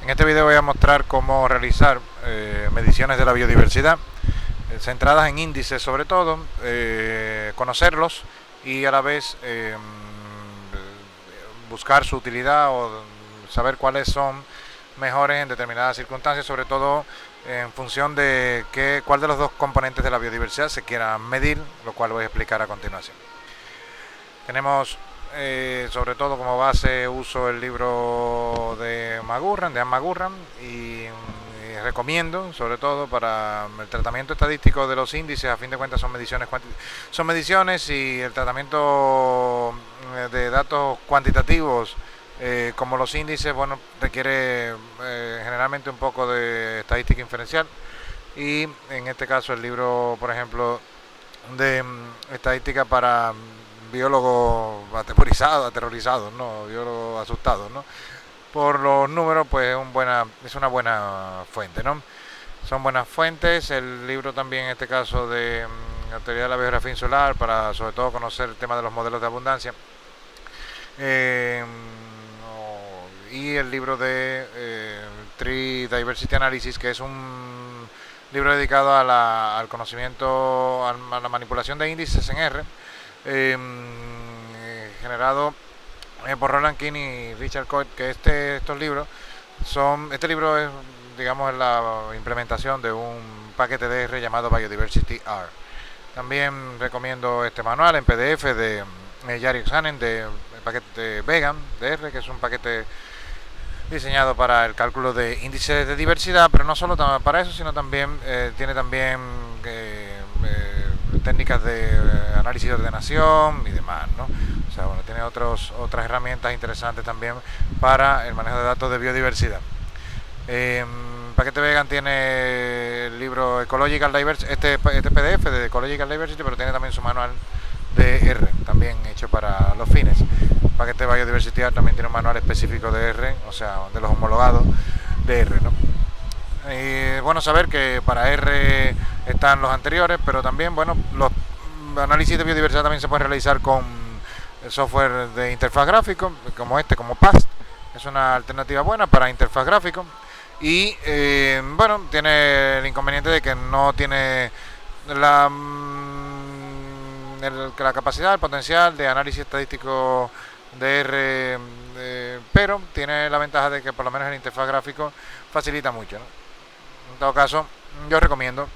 En este video voy a mostrar cómo realizar mediciones de la biodiversidad, centradas en índices sobre todo, conocerlos y a la vez buscar su utilidad o saber cuáles son mejores en determinadas circunstancias, sobre todo en función de cuál de los dos componentes de la biodiversidad se quiera medir, lo cual voy a explicar a continuación. Tenemos sobre todo como base uso el libro de Anne McGurran, y recomiendo sobre todo para el tratamiento estadístico de los índices. A fin de cuentas son mediciones y el tratamiento de datos cuantitativos como los índices, bueno, requiere generalmente un poco de estadística inferencial, y en este caso el libro, por ejemplo, de estadística para biólogos aterrorizados, ¿no? Biólogos asustados, ¿no? Por los números, pues es una buena fuente, ¿no? Son buenas fuentes. El libro también, en este caso, de la teoría de la biografía insular, para sobre todo conocer el tema de los modelos de abundancia. Y el libro de Tree Diversity Analysis, que es un libro dedicado al conocimiento, a la manipulación de índices en R, generado por Roland King y Richard Coit, que este libro es, digamos, la implementación de un paquete de R llamado Biodiversity R. También recomiendo este manual en PDF de Jari Oksanen, de paquete Vegan de R, que es un paquete diseñado para el cálculo de índices de diversidad, pero no solo para eso, sino también tiene también técnicas de análisis de ordenación y demás, ¿no? O sea, bueno, tiene otras herramientas interesantes también para el manejo de datos de biodiversidad. Paquete Vegan tiene el libro Ecological Diversity, este PDF de Ecological Diversity, pero tiene también su manual de R, también hecho para los fines. Paquete Biodiversity también tiene un manual específico de R, o sea, de los homologados de R, ¿no? Y bueno saber que para R están los anteriores, pero también, bueno, los análisis de biodiversidad también se pueden realizar con el software de interfaz gráfico, como PAST. Es una alternativa buena para interfaz gráfico. Y bueno, tiene el inconveniente de que no tiene la capacidad, el potencial de análisis estadístico de R, pero tiene la ventaja de que por lo menos el interfaz gráfico facilita mucho, ¿no? En todo caso, yo recomiendo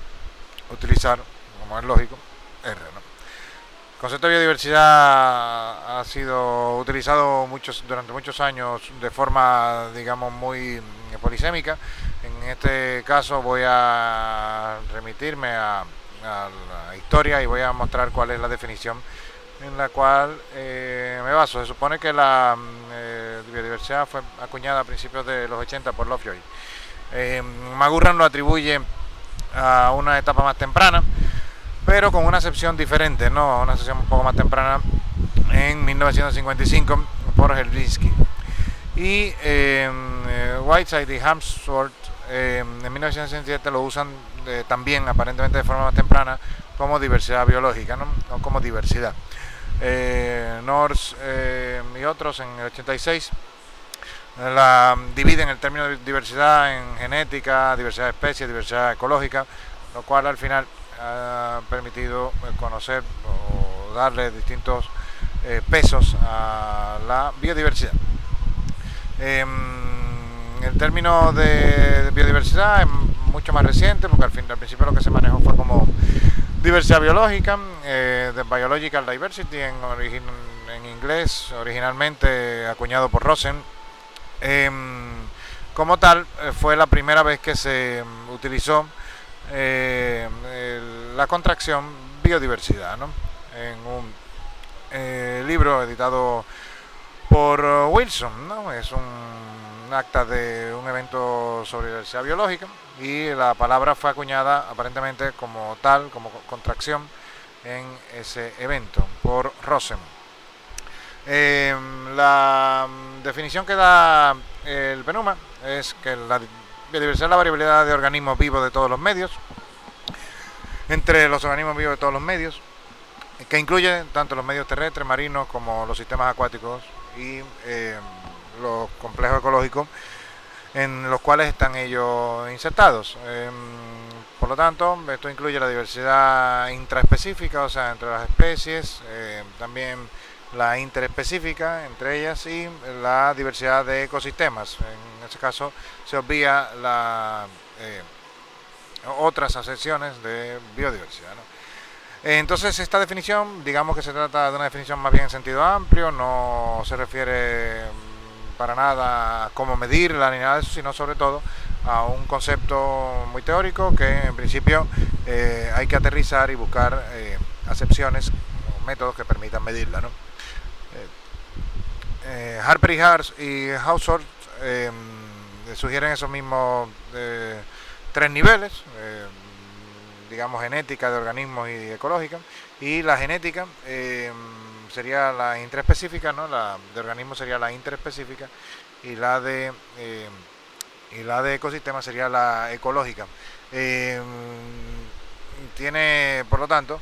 utilizar, como es lógico, R, ¿no? El concepto de biodiversidad ha sido utilizado durante muchos años de forma, digamos, muy polisémica. En este caso voy a remitirme a la historia y voy a mostrar cuál es la definición en la cual me baso. Se supone que la biodiversidad fue acuñada a principios de los 80 por Lovejoy. McGurran lo atribuye a una etapa más temprana, pero con una acepción diferente, ¿no? Una acepción un poco más temprana, en 1955 por Herbinsky. Y Whiteside y Harmsworth en 1967 lo usan también, aparentemente de forma más temprana, como diversidad biológica, ¿no? O como diversidad. North y otros en el 86 la dividen el término de diversidad en genética, diversidad de especies, diversidad ecológica, lo cual al final ha permitido conocer o darle distintos pesos a la biodiversidad. El término de biodiversidad es mucho más reciente, porque al principio lo que se manejó fue como diversidad biológica, de Biological Diversity en inglés, originalmente acuñado por Rosen. Como tal, fue la primera vez que se utilizó la contracción biodiversidad, ¿no? En un libro editado por Wilson, ¿no? Es un acta de un evento sobre diversidad biológica, y la palabra fue acuñada aparentemente como tal, como contracción en ese evento por Rosen. La definición que da el PNUMA es que la biodiversidad es la variabilidad de organismos vivos de todos los medios, entre los organismos vivos de todos los medios, que incluye tanto los medios terrestres, marinos, como los sistemas acuáticos y los complejos ecológicos en los cuales están ellos insertados. Por lo tanto, esto incluye la diversidad intraespecífica, o sea, entre las especies, también la interespecífica entre ellas y la diversidad de ecosistemas. En este caso se obvia otras acepciones de biodiversidad, ¿no? Entonces esta definición, digamos que se trata de una definición más bien en sentido amplio, no se refiere para nada a cómo medirla ni nada de eso, sino sobre todo a un concepto muy teórico que en principio hay que aterrizar y buscar acepciones o métodos que permitan medirla, ¿no? Harper y Hausdorff sugieren esos mismos tres niveles, digamos genética de organismos y ecológica, y la genética sería la intraespecífica, ¿no? La de organismos sería la interespecífica y la de ecosistemas sería la ecológica. Tiene, por lo tanto,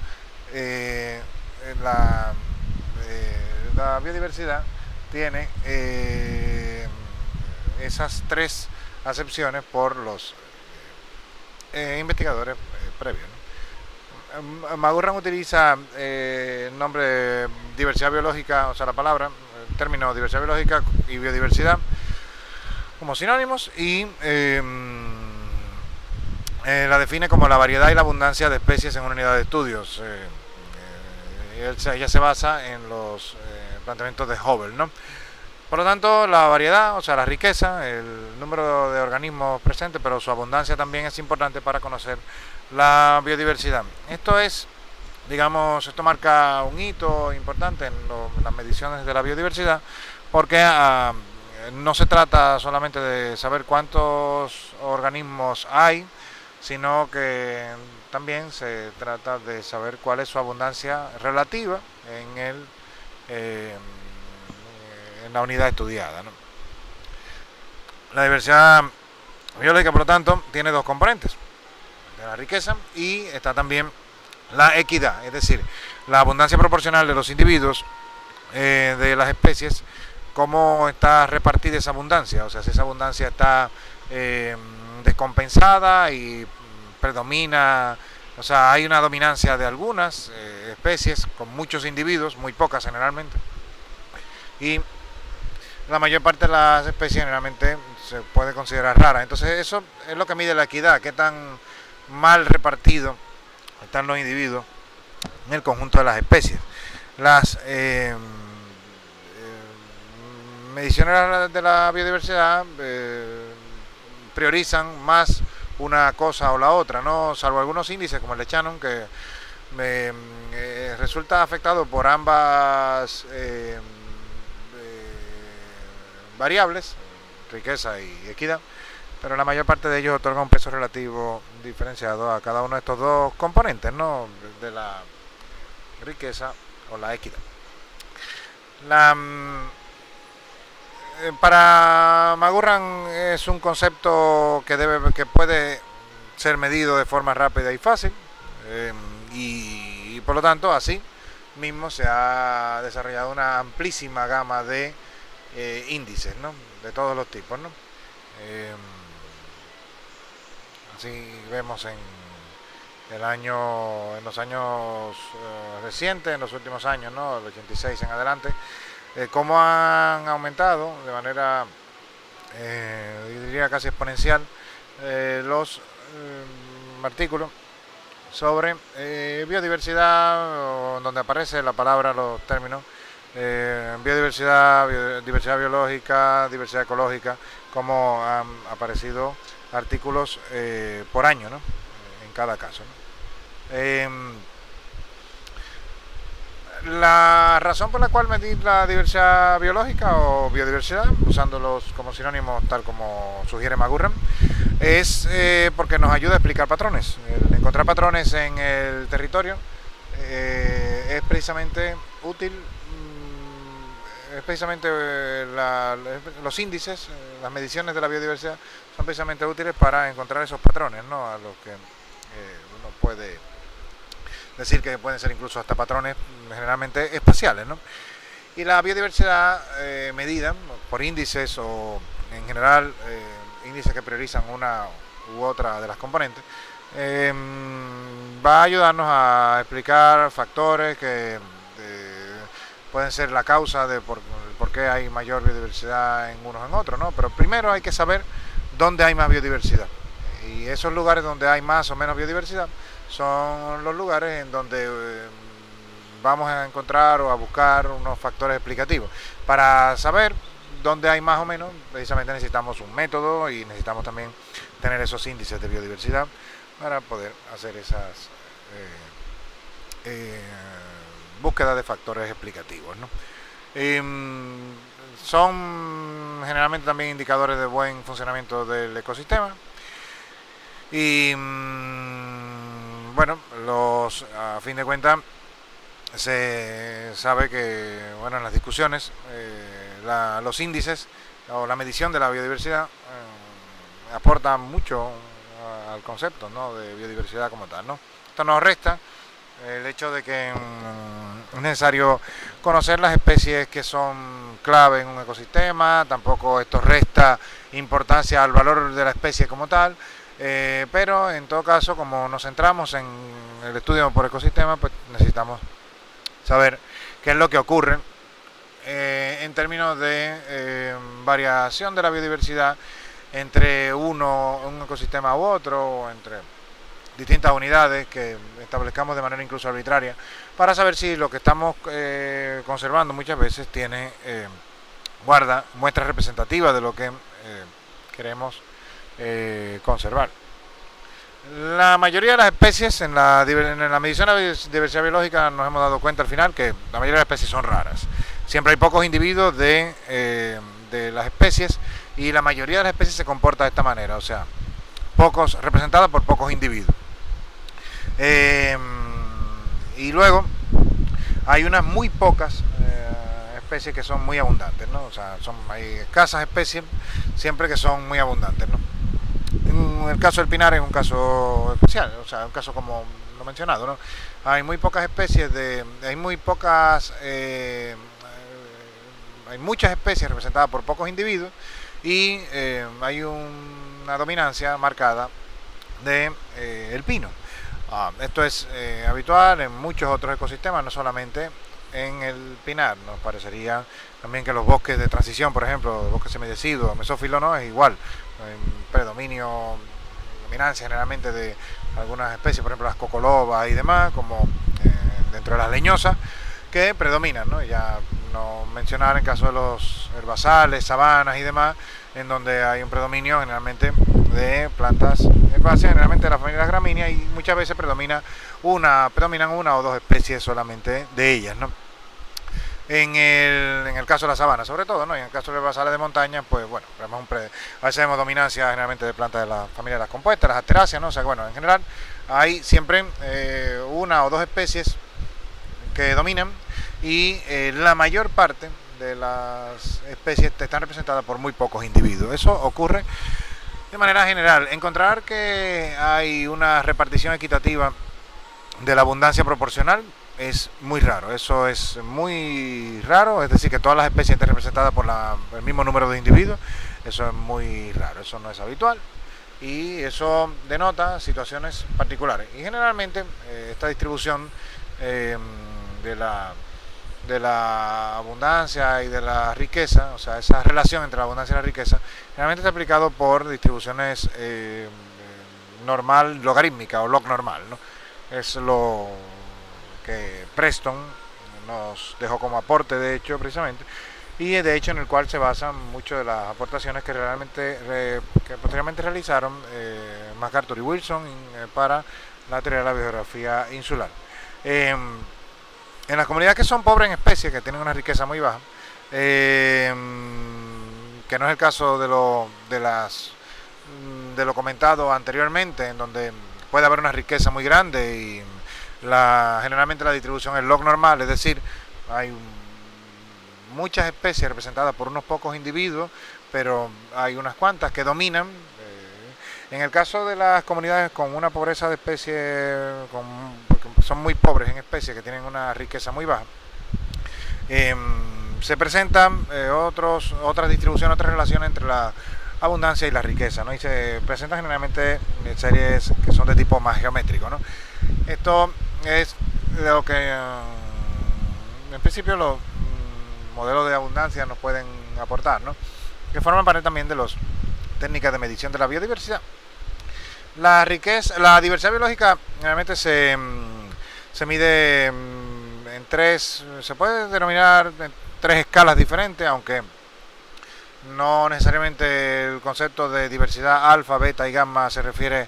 la biodiversidad tiene esas tres acepciones por los investigadores previos, ¿no? McGurran utiliza el nombre de diversidad biológica, o sea, la palabra, el término diversidad biológica y biodiversidad como sinónimos y la define como la variedad y la abundancia de especies en una unidad de estudios. Ella se basa en los planteamientos de Hubble, ¿no? Por lo tanto, la variedad, o sea, la riqueza, el número de organismos presentes, pero su abundancia también es importante para conocer la biodiversidad. Esto es, digamos, esto marca un hito importante en las mediciones de la biodiversidad, porque no se trata solamente de saber cuántos organismos hay, sino que también se trata de saber cuál es su abundancia relativa en la unidad estudiada, ¿no? La diversidad biológica, por lo tanto, tiene dos componentes, la riqueza y está también la equidad, es decir, la abundancia proporcional de los individuos de las especies, cómo está repartida esa abundancia, o sea, si esa abundancia está descompensada y predomina, o sea, hay una dominancia de algunas especies con muchos individuos, muy pocas generalmente, y la mayor parte de las especies generalmente se puede considerar raras. Entonces eso es lo que mide la equidad, qué tan mal repartido están los individuos en el conjunto de las especies. Las mediciones de la biodiversidad priorizan más una cosa o la otra, ¿no? Salvo algunos índices como el de Shannon, que resulta afectado por ambas variables, riqueza y equidad, pero la mayor parte de ellos otorga un peso relativo diferenciado a cada uno de estos dos componentes, ¿no? De la riqueza o la equidad. Para McGurran es un concepto que puede ser medido de forma rápida y fácil, y por lo tanto así mismo se ha desarrollado una amplísima gama de índices, ¿no? De todos los tipos, ¿no? Así vemos en los años recientes, en los últimos años, ¿no? El 86 en adelante, cómo han aumentado de manera, diría casi exponencial, los artículos sobre biodiversidad, donde aparece la palabra, los términos biodiversidad, diversidad biológica, diversidad ecológica, como han aparecido artículos por año, ¿no? En cada caso, ¿no? La razón por la cual medir la diversidad biológica o biodiversidad, usándolos como sinónimos tal como sugiere McGurran, es porque nos ayuda a explicar patrones. El encontrar patrones en el territorio es precisamente útil, es precisamente los índices, las mediciones de la biodiversidad son precisamente útiles para encontrar esos patrones, ¿no? A los que uno puede decir que pueden ser incluso hasta patrones generalmente espaciales, ¿no? Y la biodiversidad medida por índices o en general índices que priorizan una u otra de las componentes, va a ayudarnos a explicar factores que pueden ser la causa de por qué hay mayor biodiversidad en unos en otros, ¿no? Pero primero hay que saber dónde hay más biodiversidad. Y esos lugares donde hay más o menos biodiversidad son los lugares en donde vamos a encontrar o a buscar unos factores explicativos. Para saber dónde hay más o menos, precisamente necesitamos un método y necesitamos también tener esos índices de biodiversidad para poder hacer esas búsquedas de factores explicativos, ¿no? Son generalmente también indicadores de buen funcionamiento del ecosistema y bueno, a fin de cuentas se sabe que bueno, en las discusiones los índices o la medición de la biodiversidad aporta mucho al concepto, ¿no?, de biodiversidad como tal, ¿no? Esto nos resta el hecho de que es necesario conocer las especies que son clave en un ecosistema, tampoco esto resta importancia al valor de la especie como tal, pero en todo caso, como nos centramos en el estudio por ecosistema, pues necesitamos saber qué es lo que ocurre en términos de variación de la biodiversidad entre un ecosistema u otro, o entre distintas unidades que establezcamos de manera incluso arbitraria, para saber si lo que estamos conservando muchas veces guarda muestras representativas de lo que queremos conservar. La mayoría de las especies en la medición de la diversidad biológica nos hemos dado cuenta al final que la mayoría de las especies son raras. Siempre hay pocos individuos de las especies y la mayoría de las especies se comporta de esta manera, o sea, representadas por pocos individuos. Y luego hay unas muy pocas especies que son muy abundantes, ¿no? O sea, hay escasas especies siempre que son muy abundantes, ¿no? En el caso del pinar es un caso especial, o sea, un caso como lo mencionado, ¿no? Hay muy pocas especies hay muchas especies representadas por pocos individuos y hay una dominancia marcada de el pino. Esto es habitual en muchos otros ecosistemas, no solamente en el pinar. Nos parecería también que los bosques de transición, por ejemplo, bosques semideciduos, mesófilo, no, es igual. Dominancia generalmente de algunas especies, por ejemplo las cocolobas y demás, como dentro de las leñosas, que predominan, ¿no? Ya no mencionar en caso de los herbazales, sabanas y demás, en donde hay un predominio generalmente de plantas herbáceas, generalmente de la familia de las gramíneas, y muchas veces predominan una o dos especies solamente de ellas, ¿no? En el caso de la sabana, sobre todo, ¿no? Y en el caso de los herbazales de montaña, pues bueno, a veces vemos dominancia generalmente de plantas de la familia de las compuestas, las asteráceas, ¿no? O sea, bueno, en general hay siempre una o dos especies que dominan y la mayor parte de las especies están representadas por muy pocos individuos. Eso ocurre de manera general. Encontrar que hay una repartición equitativa de la abundancia proporcional es muy raro. Eso es muy raro, es decir, que todas las especies estén representadas por el mismo número de individuos. Eso es muy raro, eso no es habitual y eso denota situaciones particulares. Y generalmente esta distribución de la abundancia y de la riqueza, o sea, esa relación entre la abundancia y la riqueza, generalmente está aplicado por distribuciones normal, logarítmica o log normal, ¿no? Es lo que Preston nos dejó como aporte, de hecho, precisamente, y de hecho en el cual se basan muchas de las aportaciones que posteriormente realizaron MacArthur y Wilson para la teoría de la biogeografía insular. En las comunidades que son pobres en especies, que tienen una riqueza muy baja, que no es el caso de lo comentado anteriormente, en donde puede haber una riqueza muy grande y generalmente la distribución es log normal, es decir, hay muchas especies representadas por unos pocos individuos, pero hay unas cuantas que dominan. En el caso de las comunidades con una pobreza de especies, porque son muy pobres en especies que tienen una riqueza muy baja, se presentan otras distribuciones, otras relaciones entre la abundancia y la riqueza, ¿no? Y se presentan generalmente series que son de tipo más geométrico, ¿no? Esto es lo que en principio los modelos de abundancia nos pueden aportar, ¿no? Que forman parte también de las técnicas de medición de la biodiversidad. La diversidad biológica generalmente se mide en tres, se puede denominar en tres escalas diferentes, aunque no necesariamente el concepto de diversidad alfa, beta y gamma se refiere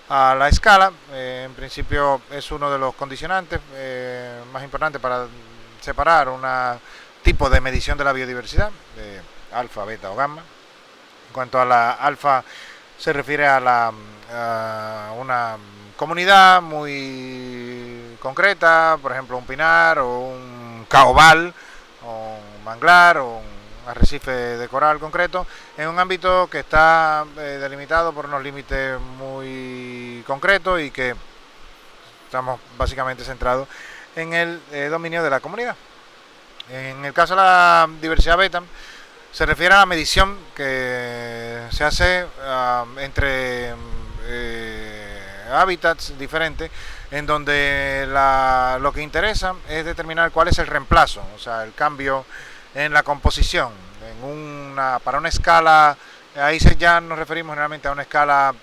a la escala. En principio es uno de los condicionantes más importantes para separar un tipo de medición de la biodiversidad, de alfa, beta o gamma. En cuanto a la alfa, se refiere a una comunidad muy concreta, por ejemplo un pinar o un caobal o un manglar o un arrecife de coral concreto, en un ámbito que está delimitado por unos límites muy concretos y que estamos básicamente centrados en el dominio de la comunidad. En el caso de la diversidad beta, se refiere a la medición que se hace entre hábitats diferentes, en donde lo que interesa es determinar cuál es el reemplazo, o sea, el cambio en la composición. Para una escala, ahí ya nos referimos generalmente a una escala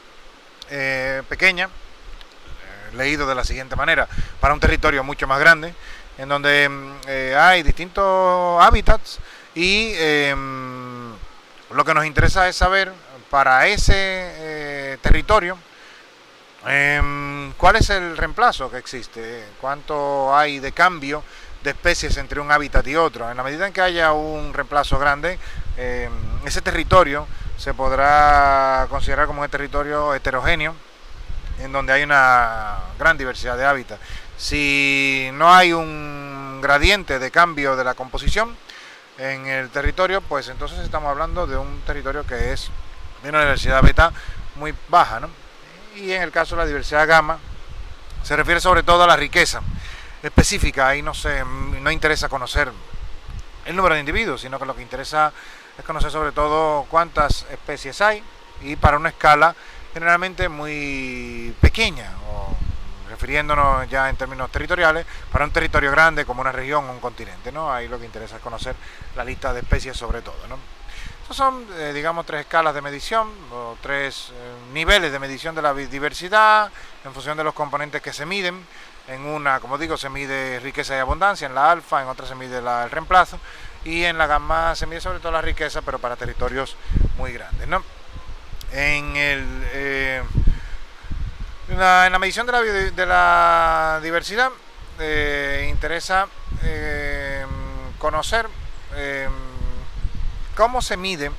pequeña, leído de la siguiente manera: para un territorio mucho más grande, en donde hay distintos hábitats y lo que nos interesa es saber para ese territorio cuál es el reemplazo que existe, cuánto hay de cambio de especies entre un hábitat y otro. En la medida en que haya un reemplazo grande, ese territorio se podrá considerar como un territorio heterogéneo, en donde hay una gran diversidad de hábitats. Si no hay un gradiente de cambio de la composición en el territorio, pues entonces estamos hablando de un territorio que es de una diversidad beta muy baja, ¿no? Y en el caso de la diversidad gamma, se refiere sobre todo a la riqueza específica. Ahí no interesa conocer el número de individuos, sino que lo que interesa es conocer sobre todo cuántas especies hay, y para una escala generalmente muy pequeña, o refiriéndonos ya en términos territoriales, para un territorio grande como una región o un continente, ¿no? Ahí lo que interesa es conocer la lista de especies sobre todo, ¿no? Estos son, digamos, tres escalas de medición, o tres niveles de medición de la biodiversidad en función de los componentes que se miden. En una, como digo, se mide riqueza y abundancia, en la alfa, en otra se mide el reemplazo, y en la gamma se mide sobre todo la riqueza, pero para territorios muy grandes, ¿no? En la medición de la diversidad interesa conocer cómo se mide,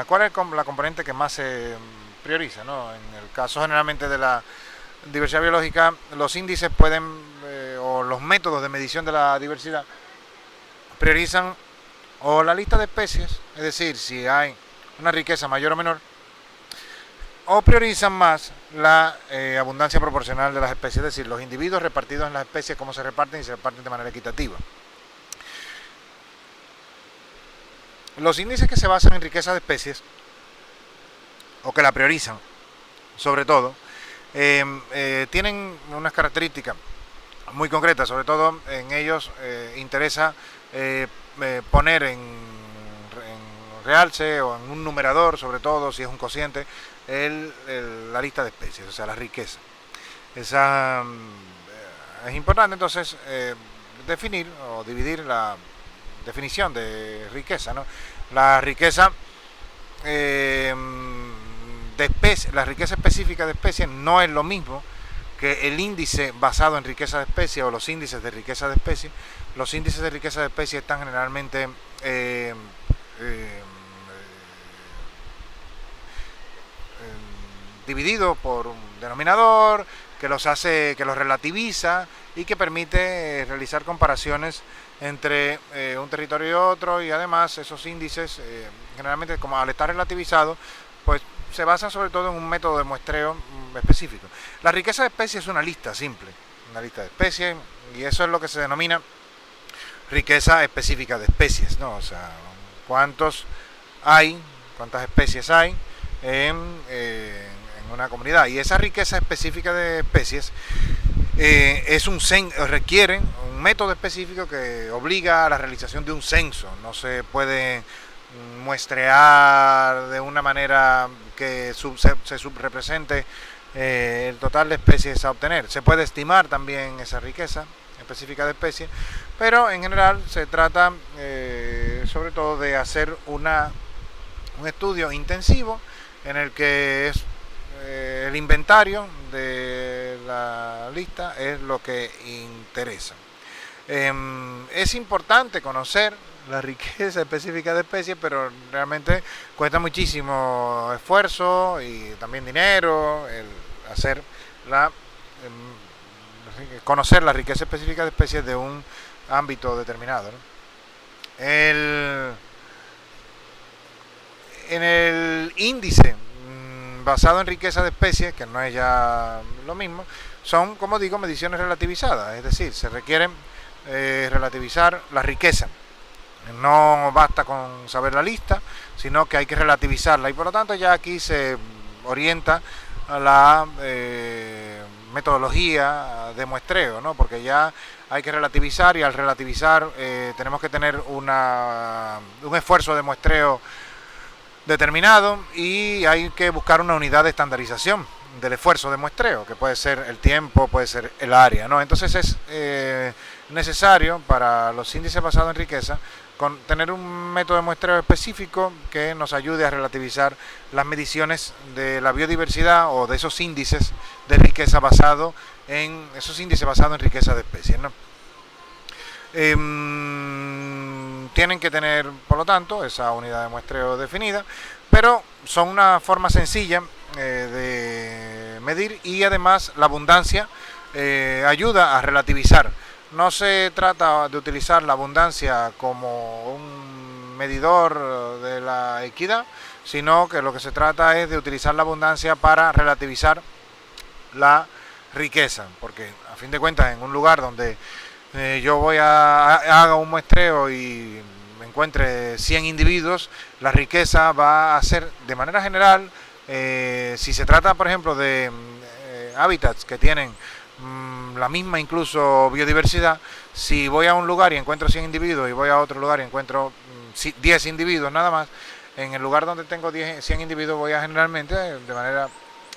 cuál es la componente que más se prioriza, ¿no? En el caso generalmente de la diversidad biológica, los índices o los métodos de medición de la diversidad priorizan o la lista de especies, es decir, si hay una riqueza mayor o menor, o priorizan más la abundancia proporcional de las especies, es decir, los individuos repartidos en las especies, cómo se reparten y se reparten de manera equitativa. Los índices que se basan en riqueza de especies, o que la priorizan, sobre todo, tienen unas características muy concretas. Sobre todo en ellos interesa poner en realce o en un numerador, sobre todo si es un cociente, la lista de especies, o sea, la riqueza. Esa es importante entonces definir o dividir la definición de riqueza, ¿no? La riqueza la riqueza específica de especies no es lo mismo que el índice basado en riqueza de especies o los índices de riqueza de especies. Los índices de riqueza de especies están generalmente divididos por un denominador que los relativiza y que permite realizar comparaciones entre un territorio y otro, y además esos índices generalmente, como al estar relativizados, pues se basan sobre todo en un método de muestreo específico. La riqueza de especies es una lista simple, una lista de especies, y eso es lo que se denomina riqueza específica de especies, ¿no? O sea, cuántos hay cuántas especies hay en una comunidad. Y esa riqueza específica de especies requiere un método específico que obliga a la realización de un censo. No se puede muestrear de una manera que se subrepresente el total de especies a obtener. Se puede estimar también esa riqueza específica de especies, pero en general se trata sobre todo de hacer un estudio intensivo en el que el inventario de la lista es lo que interesa. Es importante conocer la riqueza específica de especies, pero realmente cuesta muchísimo esfuerzo y también dinero el hacer conocer la riqueza específica de especies de un ámbito determinado, ¿no? En el índice basado en riqueza de especies, que no es ya lo mismo, son, como digo, mediciones relativizadas, es decir, se requiere relativizar la riqueza. No basta con saber la lista, sino que hay que relativizarla, y por lo tanto ya aquí se orienta a la metodología de muestreo, ¿no? Porque ya hay que relativizar, y al relativizar tenemos que tener un esfuerzo de muestreo determinado, y hay que buscar una unidad de estandarización del esfuerzo de muestreo, que puede ser el tiempo, puede ser el área, ¿no? Entonces es necesario para los índices basados en riqueza tener un método de muestreo específico que nos ayude a relativizar las mediciones de la biodiversidad o de esos índices de riqueza basados en riqueza de especies, ¿no? Tienen que tener, por lo tanto, esa unidad de muestreo definida, pero son una forma sencilla de medir, y además la abundancia ayuda a relativizar. No se trata de utilizar la abundancia como un medidor de la equidad, sino que lo que se trata es de utilizar la abundancia para relativizar la riqueza, porque a fin de cuentas en un lugar donde yo haga un muestreo y me encuentre 100 individuos, la riqueza va a ser de manera general, si se trata por ejemplo de hábitats que tienen la misma incluso biodiversidad, si voy a un lugar y encuentro 100 individuos y voy a otro lugar y encuentro 10 individuos nada más, en el lugar donde tengo 100 individuos voy a generalmente, de manera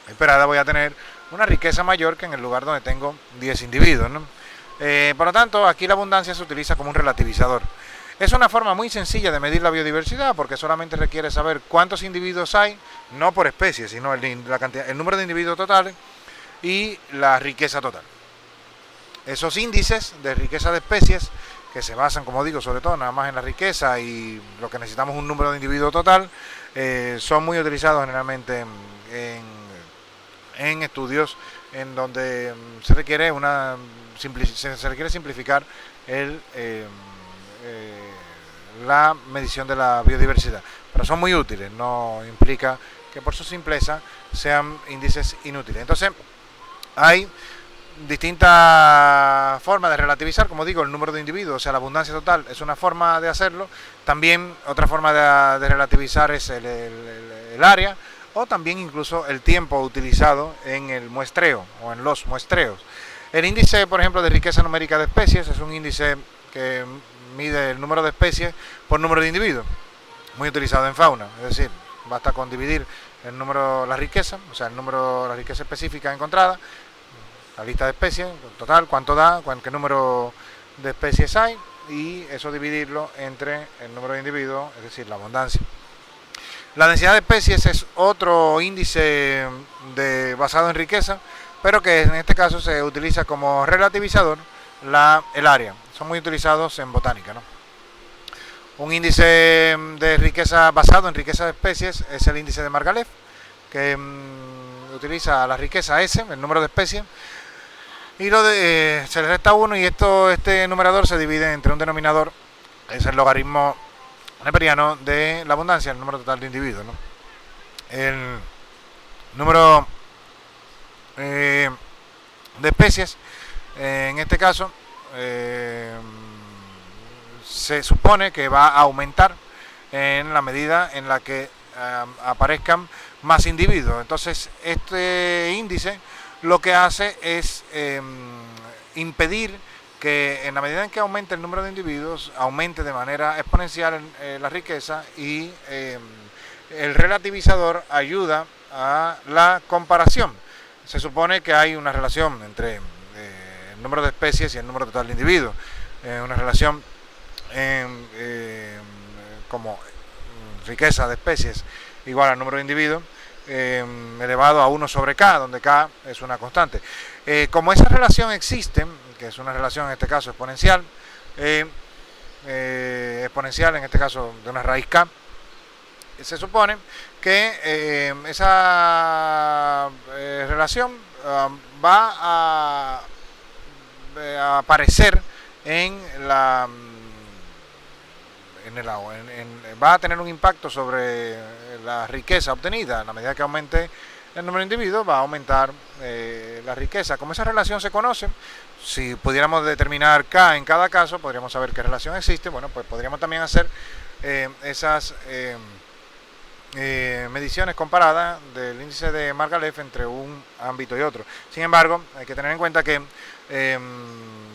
esperada, voy a tener una riqueza mayor que en el lugar donde tengo 10 individuos, ¿no? Por lo tanto, aquí la abundancia se utiliza como un relativizador. Es una forma muy sencilla de medir la biodiversidad, porque solamente requiere saber cuántos individuos hay, no por especie, sino el número de individuos totales y la riqueza total. Esos índices de riqueza de especies, que se basan, como digo, sobre todo nada más en la riqueza, y lo que necesitamos un número de individuos total, son muy utilizados generalmente en estudios en donde se requiere simplificar la medición de la biodiversidad, pero son muy útiles, no implica que por su simpleza sean índices inútiles. Entonces hay distintas formas de relativizar, como digo, el número de individuos, o sea, la abundancia total es una forma de hacerlo. También otra forma de relativizar es el área, o también incluso el tiempo utilizado en el muestreo o en los muestreos. El índice, por ejemplo, de riqueza numérica de especies es un índice que mide el número de especies por número de individuos, muy utilizado en fauna, es decir, basta con dividir la riqueza específica encontrada, la lista de especies, total, cuánto da, qué número de especies hay, y eso dividirlo entre el número de individuos, es decir, la abundancia. La densidad de especies es otro índice basado en riqueza, pero que en este caso se utiliza como relativizador el área. Son muy utilizados en botánica, ¿no? Un índice de riqueza basado en riqueza de especies es el índice de Margalef, que utiliza la riqueza S, el número de especies, y se le resta 1, y este numerador se divide entre un denominador, es el logaritmo neperiano de la abundancia, el número total de individuos, ¿no? El número de especies, en este caso, se supone que va a aumentar en la medida en la que aparezcan más individuos. Entonces, este índice lo que hace es impedir que en la medida en que aumente el número de individuos, aumente de manera exponencial la riqueza, y el relativizador ayuda a la comparación. Se supone que hay una relación entre el número de especies y el número total de individuos, una relación como riqueza de especies igual al número de individuos, elevado a 1 sobre K, donde K es una constante. Como esa relación existe, que es una relación en este caso exponencial, exponencial en este caso de una raíz K, se supone que esa relación va a aparecer en la en el agua, va a tener un impacto sobre la riqueza obtenida. A la medida que aumente el número de individuos, va a aumentar la riqueza. Como esa relación se conoce, si pudiéramos determinar K en cada caso, podríamos saber qué relación existe. Bueno, pues podríamos también hacer esas mediciones comparadas del índice de Margalef entre un ámbito y otro. Sin embargo, hay que tener en cuenta que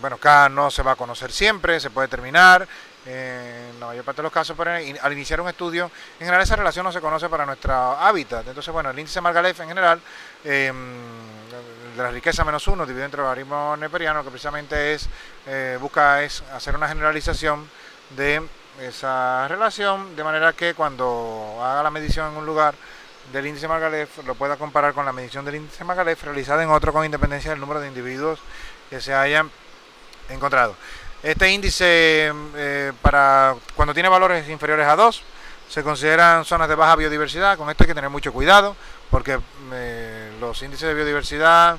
bueno, K no se va a conocer siempre, se puede determinar en la mayor parte de los casos, pero al iniciar un estudio, en general esa relación no se conoce para nuestro hábitat. Entonces, bueno, el índice Margalef en general, de la riqueza menos 1 dividido entre el logaritmo neperiano, que precisamente busca hacer una generalización de esa relación, de manera que cuando haga la medición en un lugar del índice Margalef lo pueda comparar con la medición del índice Margalef realizada en otro, con independencia del número de individuos que se hayan encontrado. Este índice, para cuando tiene valores inferiores a 2, se consideran zonas de baja biodiversidad. Con esto hay que tener mucho cuidado, porque los índices de biodiversidad,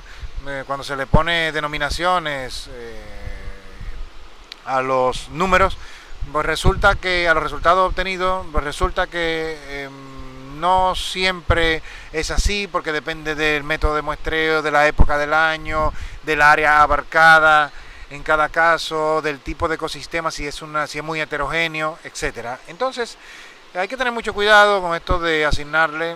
cuando se le pone denominaciones a los números, pues resulta que a los resultados obtenidos, pues resulta que no siempre es así, porque depende del método de muestreo, de la época del año, del área abarcada en cada caso, del tipo de ecosistema, si es muy heterogéneo, etcétera. Entonces, hay que tener mucho cuidado con esto de asignarle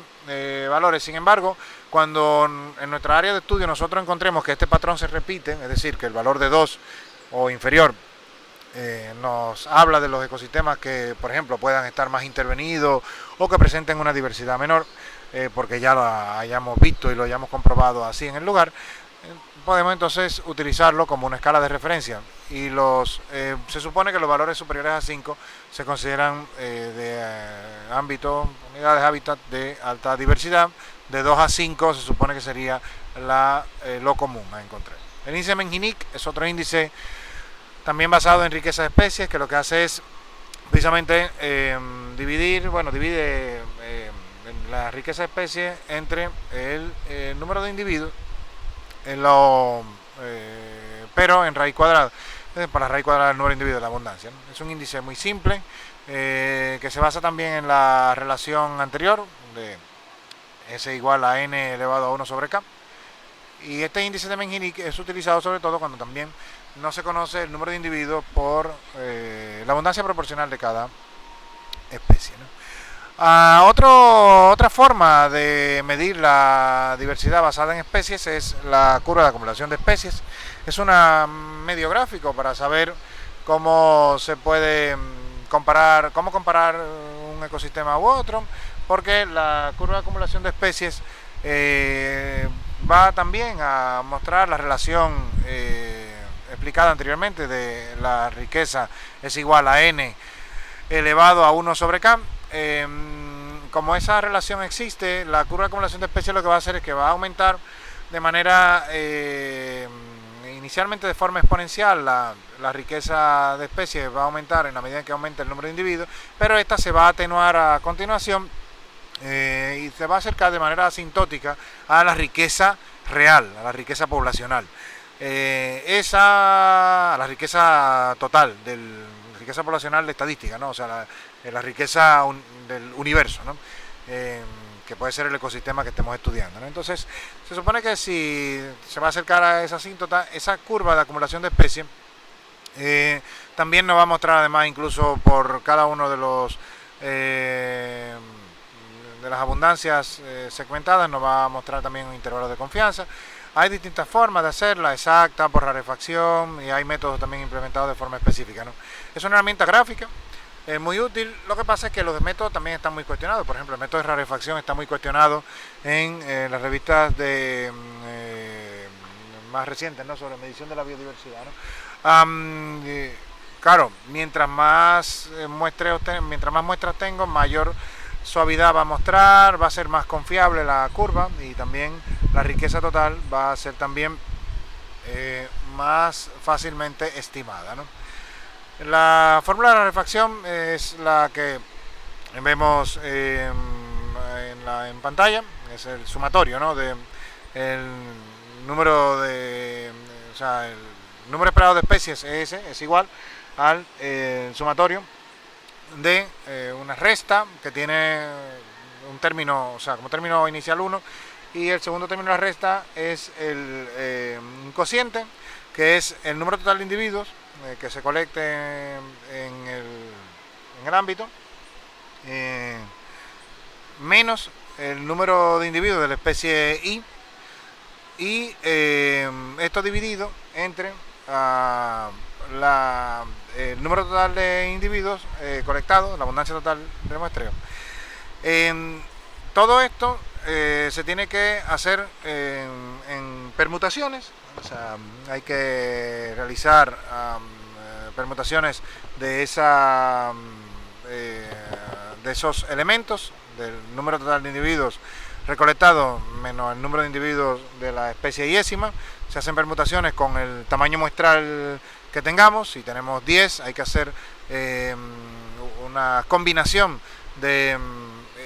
valores. Sin embargo, cuando en nuestra área de estudio nosotros encontremos que este patrón se repite, es decir, que el valor de 2 o inferior nos habla de los ecosistemas que, por ejemplo, puedan estar más intervenidos o que presenten una diversidad menor, porque ya lo hayamos visto y lo hayamos comprobado así en el lugar, podemos entonces utilizarlo como una escala de referencia. Y se supone que los valores superiores a 5 se consideran de ámbito, unidades de hábitat de alta diversidad. De 2 a 5 se supone que sería lo común a encontrar. El índice Menjinic es otro índice también basado en riqueza de especies, que lo que hace es precisamente divide la riqueza de especies entre el número de individuos, pero en raíz cuadrada, para la raíz cuadrada del número de individuos, la abundancia, ¿no? Es un índice muy simple, que se basa también en la relación anterior de S igual a n elevado a 1 sobre k. Y este índice de Menjinic es utilizado sobre todo cuando también no se conoce el número de individuos por la abundancia proporcional de cada especie, ¿no? Otra forma de medir la diversidad basada en especies es la curva de acumulación de especies. Es un medio gráfico para saber cómo se puede comparar un ecosistema u otro, porque la curva de acumulación de especies va también a mostrar la relación explicada anteriormente de la riqueza es igual a n elevado a 1 sobre k. Como esa relación existe, la curva de acumulación de especies lo que va a hacer es que va a aumentar de manera inicialmente de forma exponencial. La riqueza de especies va a aumentar en la medida que aumente el número de individuos, pero esta se va a atenuar a continuación y se va a acercar de manera asintótica a la riqueza real, a la riqueza poblacional, a la riqueza total, riqueza poblacional de estadística, ¿no? O sea, la riqueza del universo, ¿no? Que puede ser el ecosistema que estemos estudiando, ¿no? Entonces, se supone que si se va a acercar a esa asíntota, esa curva de acumulación de especies, también nos va a mostrar además incluso por cada uno de de las abundancias segmentadas nos va a mostrar también un intervalo de confianza. Hay distintas formas de hacerla, exacta, por rarefacción, y hay métodos también implementados de forma específica, ¿no? Es una herramienta gráfica, es muy útil. Lo que pasa es que los métodos también están muy cuestionados. Por ejemplo, el método de rarefacción está muy cuestionado en las revistas de más recientes, ¿no?, sobre medición de la biodiversidad, ¿no? Claro, mientras más muestras tengo, mayor suavidad va a mostrar, va a ser más confiable la curva, y también la riqueza total va a ser también más fácilmente estimada, ¿no? La fórmula de la refracción es la que vemos en pantalla, es el sumatorio, ¿no?, de el número de, o sea, el número esperado de especies es igual al sumatorio de una resta que tiene un término, o sea, como término inicial 1, y el segundo término de la resta es un cociente, que es el número total de individuos que se colecte en el ámbito, menos el número de individuos de la especie I, y esto dividido entre el número total de individuos colectados, la abundancia total del muestreo. Todo esto se tiene que hacer en permutaciones, o sea, hay que realizar permutaciones de esos elementos, del número total de individuos recolectados menos el número de individuos de la especie iésima. Se hacen permutaciones con el tamaño muestral que tengamos. Si tenemos 10, hay que hacer una combinación de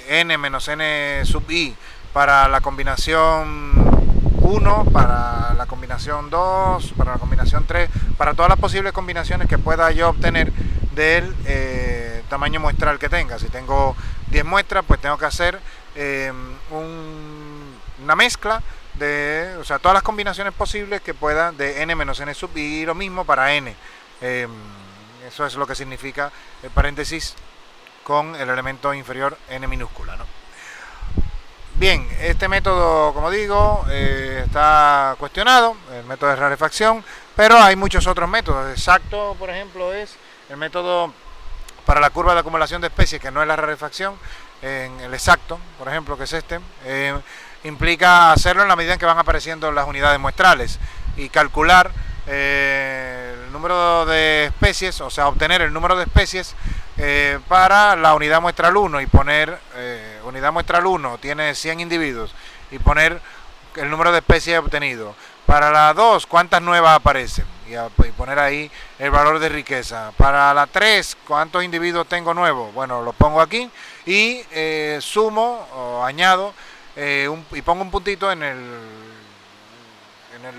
n menos n sub i para la combinación 1, para la combinación 2, para la combinación 3, para todas las posibles combinaciones que pueda yo obtener del tamaño muestral que tenga. Si tengo 10 muestras, pues tengo que hacer una mezcla de, o sea, todas las combinaciones posibles que pueda de n menos n sub i, y lo mismo para n. Eso es lo que significa el paréntesis con el elemento inferior n minúscula, ¿no? Bien, este método, como digo, está cuestionado, el método de rarefacción, pero hay muchos otros métodos. Exacto, por ejemplo, es el método para la curva de acumulación de especies, que no es la rarefacción. En el exacto, por ejemplo, que es este, implica hacerlo en la medida en que van apareciendo las unidades muestrales y calcular el número de especies, o sea, obtener el número de especies para la unidad muestral 1, y poner unidad muestral 1 tiene 100 individuos, y poner el número de especies obtenido. Para la 2, ¿cuántas nuevas aparecen? Y poner ahí el valor de riqueza. Para la 3, ¿cuántos individuos tengo nuevos? Bueno, lo pongo aquí y sumo o añado y pongo un puntito en el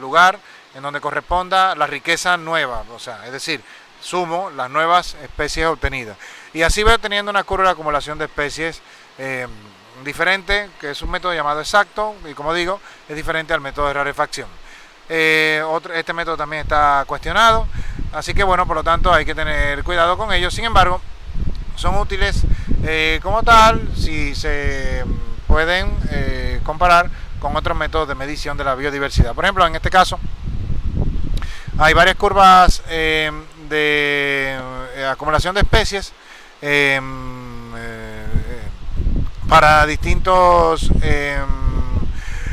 lugar en donde corresponda la riqueza nueva, o sea, es decir, sumo las nuevas especies obtenidas, y así voy obteniendo una curva de acumulación de especies diferente, que es un método llamado exacto, y como digo, es diferente al método de rarefacción. Este método también está cuestionado, así que bueno, por lo tanto hay que tener cuidado con ellos. Sin embargo, son útiles como tal si se pueden comparar con otros métodos de medición de la biodiversidad. Por ejemplo, en este caso hay varias curvas de acumulación de especies para distintos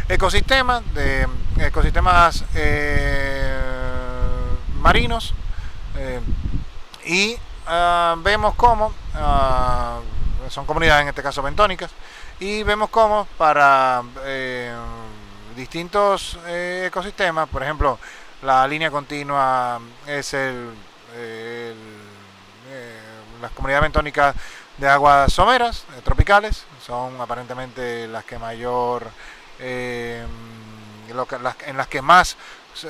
ecosistemas, marinos, y vemos cómo son comunidades, en este caso bentónicas, y vemos cómo para distintos ecosistemas, por ejemplo, la línea continua es las comunidades bentónicas de aguas someras, tropicales, son aparentemente las que mayor, en las que más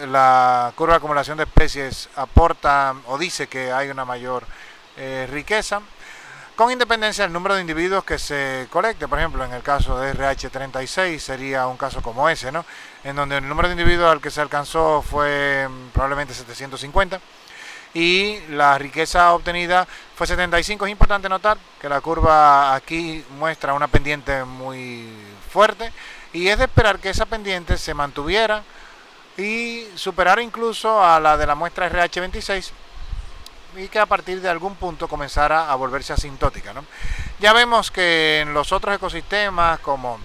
la curva de acumulación de especies aporta o dice que hay una mayor riqueza, con independencia del número de individuos que se colecte. Por ejemplo, en el caso de RH36 sería un caso como ese, ¿no?, en donde el número de individuos al que se alcanzó fue probablemente 750, y la riqueza obtenida fue 75. Es importante notar que la curva aquí muestra una pendiente muy fuerte y es de esperar que esa pendiente se mantuviera y superara incluso a la de la muestra RH26 y que a partir de algún punto comenzara a volverse asintótica, ¿no? Ya vemos que en los otros ecosistemas, como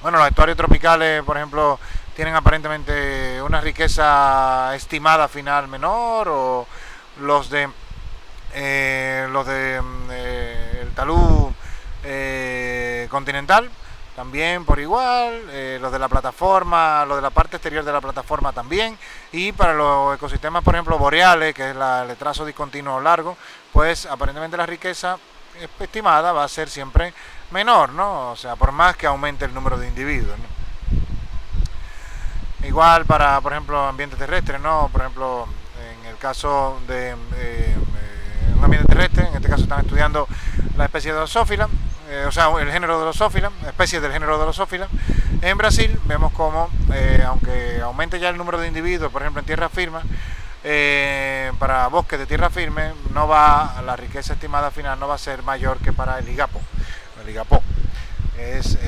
bueno, los estuarios tropicales, por ejemplo, tienen aparentemente una riqueza estimada final menor, o los de el talud continental también por igual, los de la plataforma, los de la parte exterior de la plataforma también, y para los ecosistemas, por ejemplo, boreales, que es el trazo discontinuo largo, pues aparentemente la riqueza estimada va a ser siempre menor, ¿no? O sea, por más que aumente el número de individuos, ¿no? Igual para, por ejemplo, ambientes terrestres, ¿no? Por ejemplo, en el caso de un ambiente terrestre, en este caso están estudiando la especie de Drosophila, o sea, el género de Drosophila, especies del género de Drosophila. En Brasil vemos como, aunque aumente ya el número de individuos, por ejemplo, en tierra firme, para bosques de tierra firme, la riqueza estimada final no va a ser mayor que para el igapó. El igapó es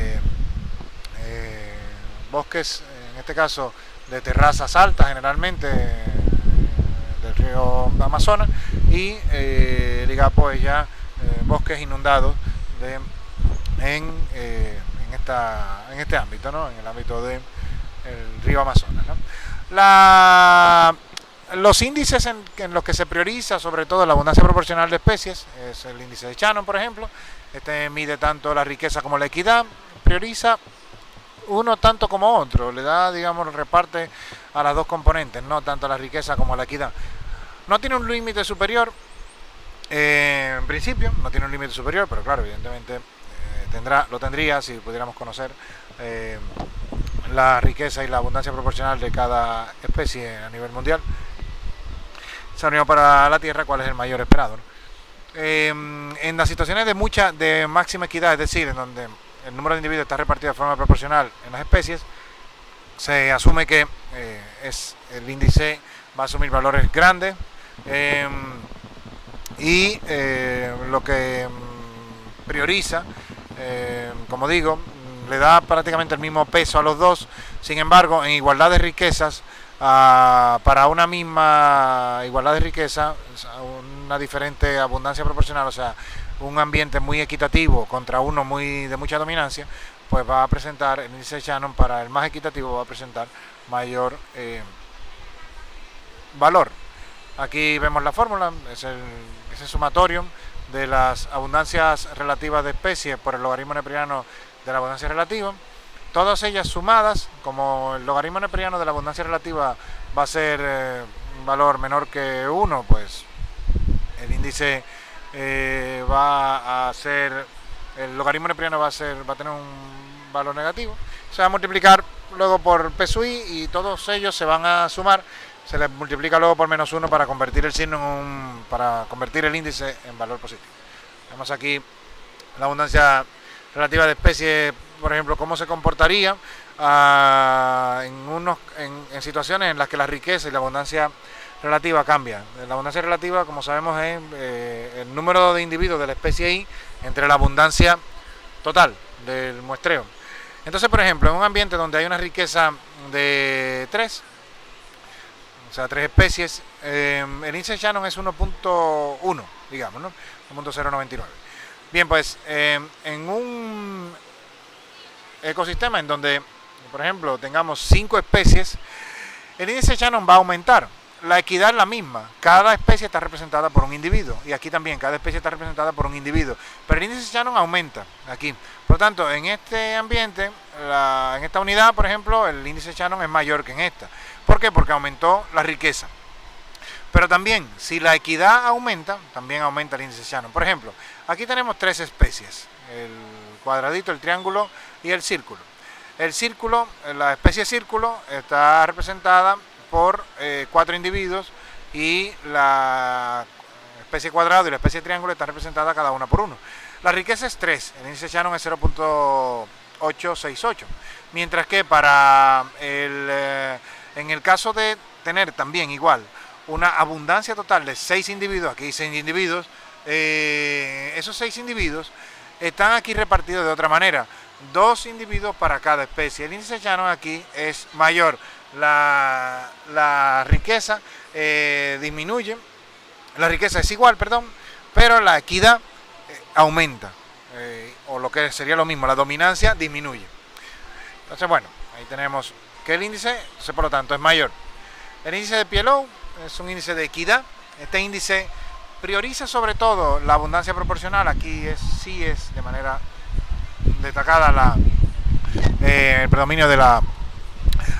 bosques, en este caso, de terrazas altas generalmente, del río Amazonas, y el igapó es ya bosques inundados en este ámbito, ¿no? En el ámbito del río Amazonas, ¿no? Los índices en los que se prioriza sobre todo la abundancia proporcional de especies es el índice de Shannon, por ejemplo. Este mide tanto la riqueza como la equidad, prioriza uno tanto como otro, le da, digamos, reparte a las dos componentes, no tanto a la riqueza como a la equidad. No tiene un límite superior, en principio, no tiene un límite superior, pero claro, evidentemente lo tendría si pudiéramos conocer la riqueza y la abundancia proporcional de cada especie a nivel mundial. Se unió para la Tierra cuál es el mayor esperado, ¿no? En las situaciones de máxima equidad, es decir, en donde el número de individuos está repartido de forma proporcional en las especies, se asume que el índice va a asumir valores grandes, y lo que prioriza, como digo, le da prácticamente el mismo peso a los dos. Sin embargo, en igualdad de riquezas, para una misma igualdad de riqueza, una diferente abundancia proporcional, o sea, un ambiente muy equitativo contra uno de mucha dominancia, pues va a presentar el índice de Shannon, para el más equitativo va a presentar mayor valor. Aquí vemos la fórmula, ese sumatorio de las abundancias relativas de especies por el logaritmo neperiano de la abundancia relativa, todas ellas sumadas. Como el logaritmo neperiano de la abundancia relativa va a ser un valor menor que 1, pues el índice va a ser, el logaritmo neperiano va a tener un valor negativo, se va a multiplicar luego por P sub I y todos ellos se van a sumar, se les multiplica luego por -1 para convertir el signo para convertir el índice en valor positivo. Vemos aquí la abundancia relativa de especies, por ejemplo, cómo se comportaría en situaciones en las que la riqueza y la abundancia relativa cambian. La abundancia relativa, como sabemos, es el número de individuos de la especie I entre la abundancia total del muestreo. Entonces, por ejemplo, en un ambiente donde hay una riqueza de 3, o sea, 3 especies, el índice de Shannon es 1.1, digamos, ¿no? 1.099. Bien, pues en un ecosistema en donde, por ejemplo, tengamos 5 especies, el índice de Shannon va a aumentar. La equidad es la misma, cada especie está representada por un individuo, y aquí también cada especie está representada por un individuo, pero el índice de Shannon aumenta aquí. Por lo tanto, en este ambiente, en esta unidad, por ejemplo, el índice de Shannon es mayor que en esta. ¿Por qué? Porque aumentó la riqueza. Pero también, si la equidad aumenta, también aumenta el índice de Shannon. Por ejemplo, aquí tenemos 3 especies, el cuadradito, el triángulo y el círculo. El círculo, la especie círculo, está representada por 4 individuos, y la especie cuadrado y la especie triángulo están representadas cada una por 1. La riqueza es 3, el índice de Shannon es 0.868, mientras que en el caso de tener también igual una abundancia total de 6 individuos, aquí 6 individuos, esos 6 individuos están aquí repartidos de otra manera, 2 individuos para cada especie. El índice Shannon aquí es mayor, la riqueza disminuye, la riqueza es igual, perdón, pero la equidad aumenta, o lo que sería lo mismo, la dominancia disminuye. Entonces, bueno, ahí tenemos que el índice, por lo tanto, es mayor. El índice de PLO es un índice de equidad. Este índice prioriza sobre todo la abundancia proporcional. Aquí sí es de manera destacada el predominio de la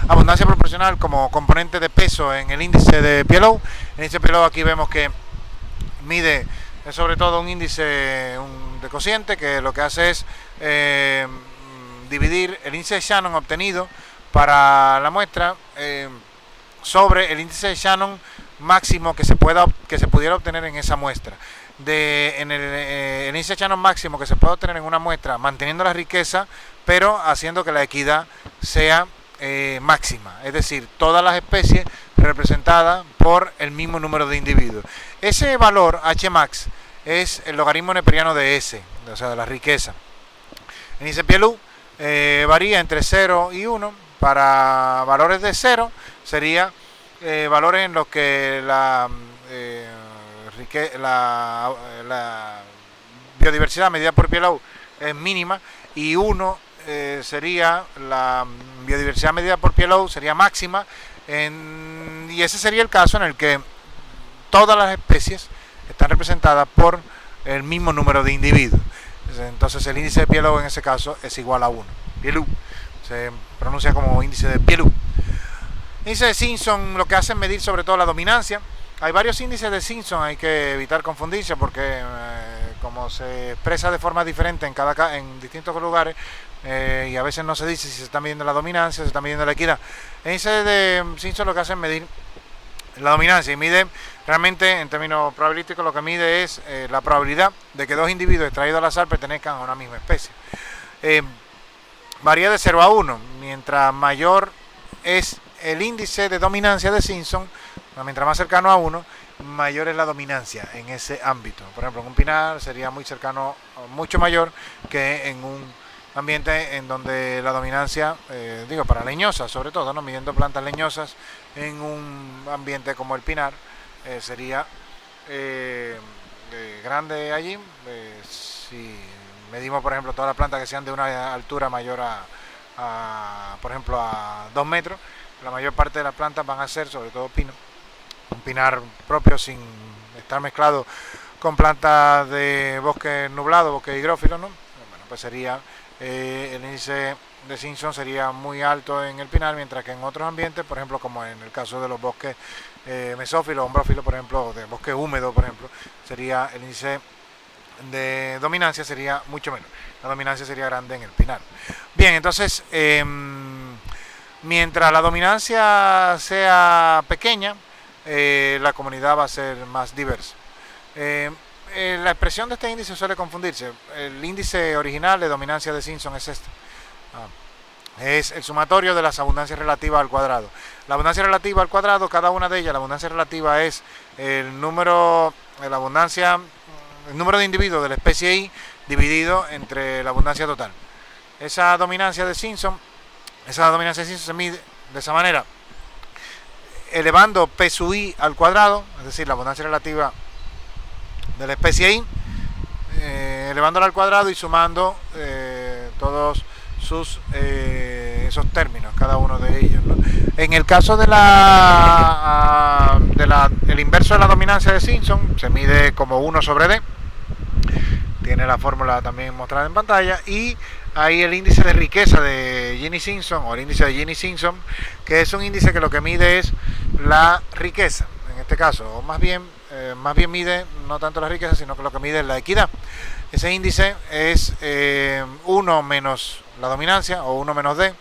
abundancia proporcional como componente de peso en el índice de PLO. El índice de PLO aquí vemos que mide sobre todo un índice de cociente, que lo que hace es dividir el índice de Shannon obtenido para la muestra sobre el índice de Shannon máximo que se pudiera obtener en esa muestra. El índice de Shannon máximo que se puede obtener en una muestra manteniendo la riqueza, pero haciendo que la equidad sea máxima, es decir, todas las especies representadas por el mismo número de individuos. Ese valor Hmax es el logaritmo neperiano de S, o sea, de la riqueza. El índice PLO varía entre 0 y 1. Para valores de 0 sería valores en los que la biodiversidad medida por PLO es mínima, y 1 sería la biodiversidad medida por PLO sería máxima, y ese sería el caso en el que todas las especies están representadas por el mismo número de individuos. Entonces el índice de PLO en ese caso es igual a 1. PLO se pronuncia como índice de PLO. Índice de Simpson lo que hace es medir sobre todo la dominancia. Hay varios índices de Simpson, hay que evitar confundirse porque como se expresa de forma diferente en distintos lugares, y a veces no se dice si se está midiendo la dominancia o se está midiendo la equidad. El índice de Simpson lo que hace es medir la dominancia, y mide realmente en términos probabilísticos, lo que mide es la probabilidad de que 2 individuos extraídos al azar pertenezcan a una misma especie. Varía de 0 a 1, mientras mayor es el índice de dominancia de Simpson, mientras más cercano a 1, mayor es la dominancia en ese ámbito. Por ejemplo, en un pinar sería muy cercano, mucho mayor que en un ambiente en donde la dominancia, para leñosas sobre todo, ¿no? Midiendo plantas leñosas en un ambiente como el pinar, sería grande allí. Si medimos, por ejemplo, todas las plantas que sean de una altura mayor por ejemplo, a 2 metros, la mayor parte de las plantas van a ser, sobre todo pino, un pinar propio sin estar mezclado con plantas de bosque nublado, bosque higrófilo, ¿no? Bueno, pues sería el índice de Simpson sería muy alto en el pinar, mientras que en otros ambientes, por ejemplo, como en el caso de los bosques mesófilos, ombrófilos, por ejemplo, de bosque húmedo, por ejemplo, sería el índice de dominancia sería mucho menos. La dominancia sería grande en el pinar. Bien, entonces, mientras la dominancia sea pequeña, la comunidad va a ser más diversa. La expresión de este índice suele confundirse. El índice original de dominancia de Simpson es este. Es el sumatorio de las abundancias relativas al cuadrado. La abundancia relativa al cuadrado, cada una de ellas, la abundancia relativa es el número de individuos de la especie Y dividido entre la abundancia total. Esa dominancia de Simpson se mide de esa manera, elevando P sub I al cuadrado, es decir, la abundancia relativa de la especie Y, elevándola al cuadrado y sumando todos esos términos, cada uno de ellos, ¿no? En el caso de el inverso de la dominancia de Simpson, se mide como 1 sobre D. Tiene la fórmula también mostrada en pantalla, y hay el índice de riqueza de Gini-Simpson, o el índice de Gini-Simpson, que es un índice que lo que mide es la riqueza, en este caso, o más bien mide no tanto la riqueza, sino que lo que mide es la equidad. Ese índice es 1 menos la dominancia, o 1 menos D,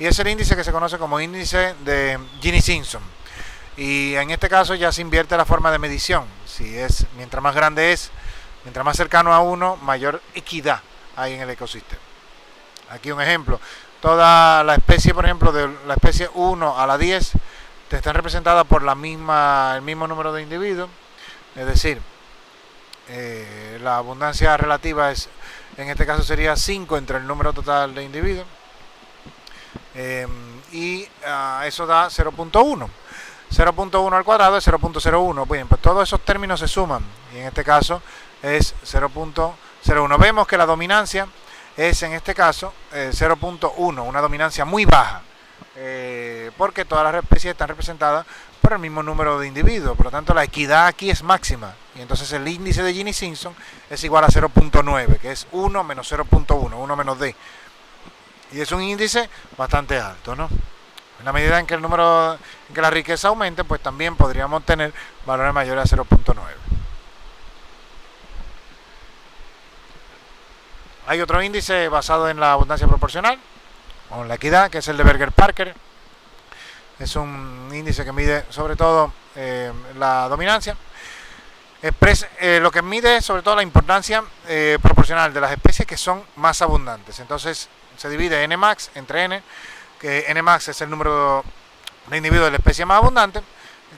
y es el índice que se conoce como índice de Gini-Simpson. Y en este caso ya se invierte la forma de medición. Mientras más grande es, mientras más cercano a 1, mayor equidad hay en el ecosistema. Aquí un ejemplo. Toda la especie, por ejemplo, de la especie 1 a la 10, están representadas por el mismo número de individuos, es decir, la abundancia relativa en este caso sería 5 entre el número total de individuos, y eso da 0.1. 0.1 al cuadrado es 0.01. Bien, pues todos esos términos se suman y en este caso es 0.01. Vemos que la dominancia es en este caso 0.1, una dominancia muy baja, porque todas las especies están representadas por el mismo número de individuos, por lo tanto la equidad aquí es máxima y entonces el índice de Gini-Simpson es igual a 0.9, que es 1 menos 0.1, 1 menos d, y es un índice bastante alto, ¿no? En la medida en que en que la riqueza aumente, pues también podríamos tener valores mayores a 0.9. Hay otro índice basado en la abundancia proporcional, o en la equidad, que es el de Berger-Parker. Es un índice que mide sobre todo la dominancia. Lo que mide es sobre todo la importancia proporcional de las especies que son más abundantes. Entonces se divide Nmax entre N, que Nmax es el número de individuos de la especie más abundante,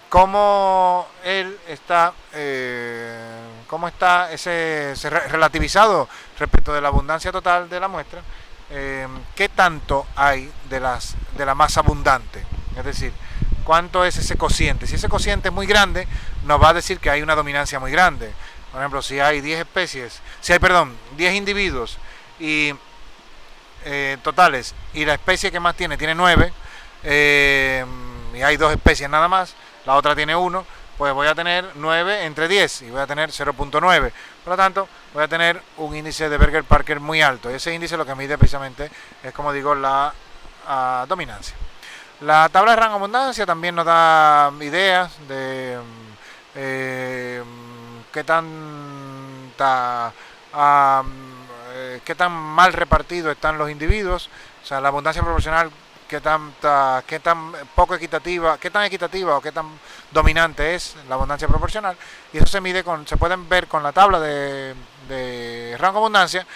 cómo está ese relativizado respecto de la abundancia total de la muestra, qué tanto hay de la más abundante, es decir, cuánto es ese cociente. Si ese cociente es muy grande, nos va a decir que hay una dominancia muy grande. Por ejemplo, si hay 10 individuos y totales y la especie que más tiene 9, y hay 2 especies nada más, la otra tiene 1, pues voy a tener 9 entre 10 y voy a tener 0.9. Por lo tanto, voy a tener un índice de Berger-Parker muy alto. Y ese índice lo que mide precisamente es, como digo, la dominancia. La tabla de rango de abundancia también nos da ideas de qué tan mal repartidos están los individuos, o sea, la abundancia proporcional, qué tan poco equitativa, qué tan equitativa o qué tan dominante es la abundancia proporcional, y eso se pueden ver con la tabla de rango de abundancia,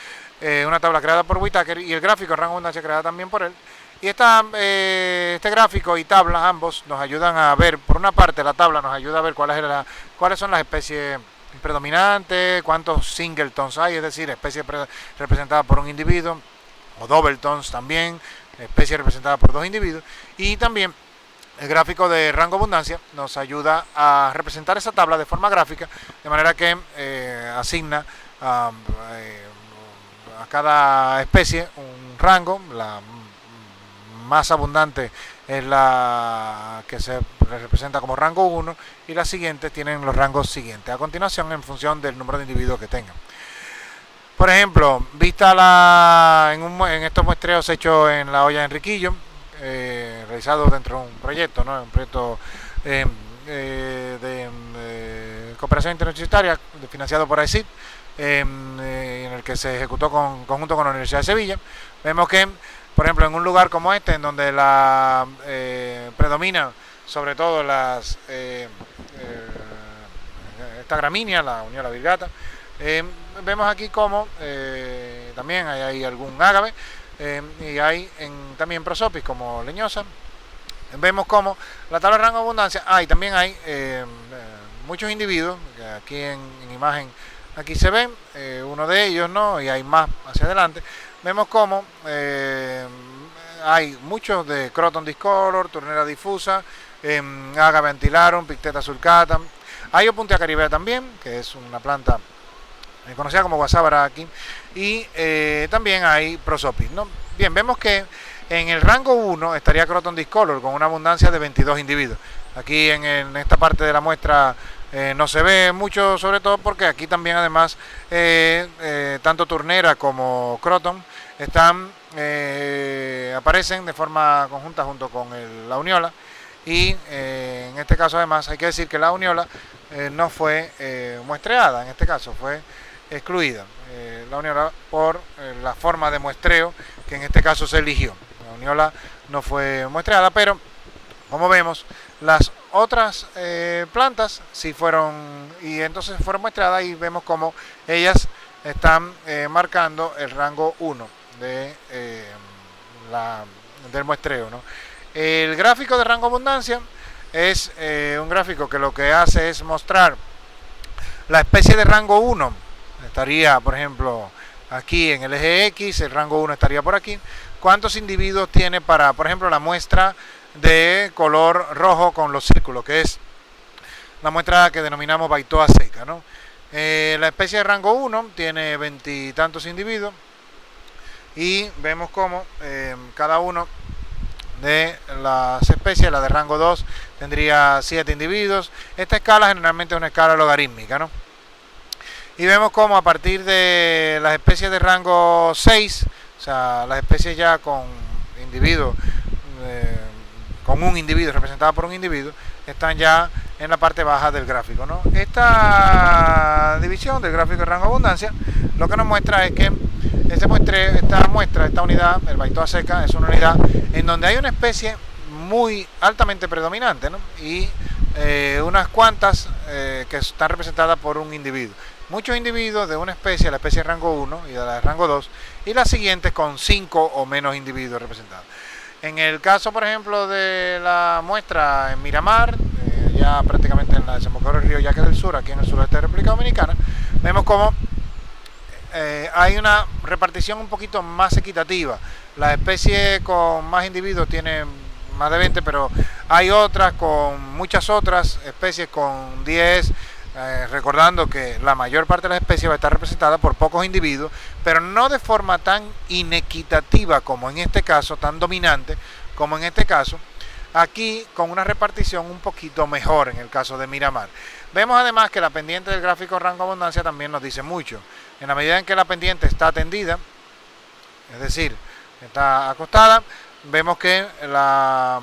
una tabla creada por Whittaker, y el gráfico de rango de abundancia creada también por él. Y este gráfico y tabla, ambos, nos ayudan a ver, por una parte la tabla nos ayuda a ver cuáles son las especies predominantes, cuántos singletons hay, es decir, especies representadas por un individuo, o doubletons también, especies representadas por 2 individuos, y también el gráfico de rango de abundancia nos ayuda a representar esa tabla de forma gráfica, de manera que asigna a cada especie un rango. La más abundante es la que se representa como rango 1 y las siguientes tienen los rangos siguientes a continuación en función del número de individuos que tengan. Por ejemplo, vista en estos muestreos hechos en la olla de Enriquillo, realizados dentro de un proyecto, ¿no? Un proyecto de cooperación interuniversitaria financiado por AECID, en el que se ejecutó conjunto con la Universidad de Sevilla. Vemos que, por ejemplo, en un lugar como este, en donde predomina sobre todo esta gramínea, la Uniola virgata, vemos aquí como también hay algún ágave, y hay también prosopis como leñosa. Vemos como la tabla de rango de abundancia, y también hay muchos individuos, que aquí en imagen aquí se ven, uno de ellos, ¿no? Y hay más hacia adelante. Vemos como hay muchos de Croton discolor, Turnera difusa, Agave antilarum, Picteta sulcata. Hay Opuntia caribea también, que es una planta conocida como guasábara aquí, y también hay prosopis, ¿no? Bien, vemos que en el rango 1 estaría Croton discolor con una abundancia de 22 individuos. Aquí en esta parte de la muestra no se ve mucho, sobre todo porque aquí también además tanto Turnera como Croton aparecen de forma conjunta junto con la Uniola, y en este caso además hay que decir que la Uniola no fue muestreada, en este caso fue excluida la Uniola por la forma de muestreo que en este caso se eligió. La Uniola no fue muestreada, pero como vemos las otras plantas sí fueron, y entonces fueron muestreadas, y vemos como ellas están marcando el rango 1 del muestreo, ¿no? El gráfico de rango abundancia es un gráfico que lo que hace es mostrar la especie de rango 1. Estaría, por ejemplo, aquí en el eje X, el rango 1 estaría por aquí. ¿Cuántos individuos tiene para, por ejemplo, la muestra de color rojo con los círculos, que es la muestra que denominamos Baitoa seca, ¿no? La especie de rango 1 tiene 20 y tantos individuos y vemos como cada uno de las especies, la de rango 2 tendría 7 individuos. Esta escala generalmente es una escala logarítmica, ¿no? Y vemos como a partir de las especies de rango 6, o sea, las especies ya con individuos, con un individuo representado por un individuo, están ya en la parte baja del gráfico, ¿no? Esta división del gráfico de rango de abundancia lo que nos muestra es que esta unidad, el Baitoa seca, es una unidad en donde hay una especie muy altamente predominante, ¿no? Y unas cuantas que están representadas por un individuo. Muchos individuos de una especie, la especie de rango 1 y de la de rango 2, y las siguientes con 5 o menos individuos representados. En el caso, por ejemplo, de la muestra en Miramar, ya prácticamente en la desembocadura del río Yaque del Sur, aquí en el sureste de la República Dominicana, vemos como hay una repartición un poquito más equitativa. La especie con más individuos tiene más de 20, pero hay otras con muchas otras especies con 10, recordando que la mayor parte de las especies va a estar representada por pocos individuos, pero no de forma tan inequitativa como en este caso, tan dominante como en este caso, aquí con una repartición un poquito mejor en el caso de Miramar. Vemos además que la pendiente del gráfico rango abundancia también nos dice mucho. En la medida en que la pendiente está tendida, es decir, está acostada, vemos que la